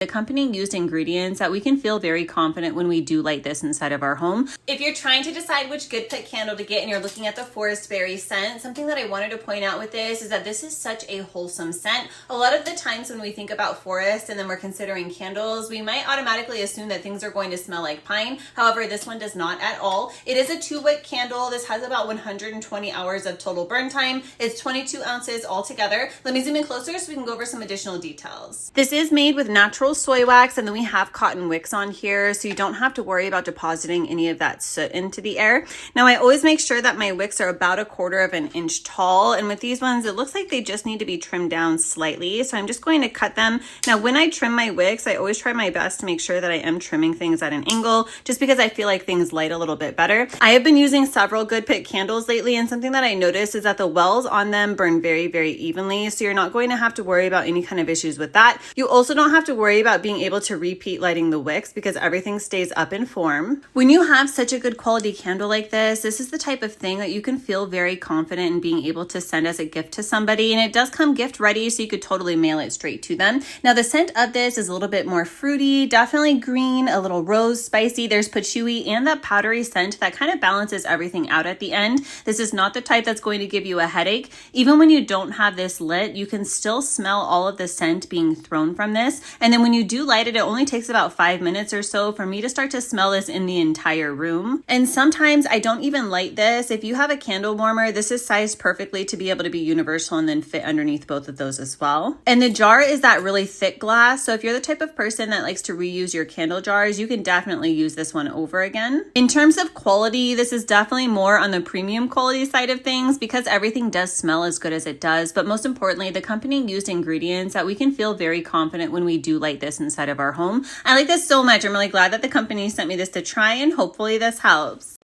The company used ingredients that we can feel very confident when we do light this inside of our home. If you're trying to decide which good pit candle to get and you're looking at the forest berry scent, something that I wanted to point out with this is that this is such a wholesome scent. A lot of the times when we think about forest and then we're considering candles, we might automatically assume that things are going to smell like pine. However, this one does not at all. It is a 2-wick candle. This has about 120 hours of total burn time. It's 22 ounces altogether. Let me zoom in closer so we can go over some additional details. This is made with natural soy wax, and then we have cotton wicks on here, so you don't have to worry about depositing any of that soot into the air. Now, I always make sure that my wicks are about 1/4 of an inch tall, and with these ones, it looks like they just need to be trimmed down slightly, so I'm just going to cut them. Now, when I trim my wicks, I always try my best to make sure that I am trimming things at an angle, just because I feel like things light a little bit better. I have been using several Good Pit candles lately, and something that I noticed is that the wells on them burn very, very evenly, so you're not going to have to worry about any kind of issues with that. You also don't have to worry about being able to repeat lighting the wicks because everything stays up in form. When you have such a good quality candle like this is the type of thing that you can feel very confident in being able to send as a gift to somebody, and it does come gift ready, so you could totally mail it straight to them. Now, the scent of this is a little bit more fruity, definitely green, a little rose, spicy. There's patchouli and that powdery scent that kind of balances everything out at the end. This is not the type that's going to give you a headache. Even when you don't have this lit, you can still smell all of the scent being thrown from this. And then when you do light it, it only takes about 5 minutes or so for me to start to smell this in the entire room. And sometimes I don't even light this. If you have a candle warmer, this is sized perfectly to be able to be universal and then fit underneath both of those as well. And the jar is that really thick glass. So if you're the type of person that likes to reuse your candle jars, you can definitely use this one over again. In terms of quality, this is definitely more on the premium quality side of things because everything does smell as good as it does. But most importantly, the company used ingredients that we can feel very confident when we do light this inside of our home. I like this so much. I'm really glad that the company sent me this to try, and hopefully this helps.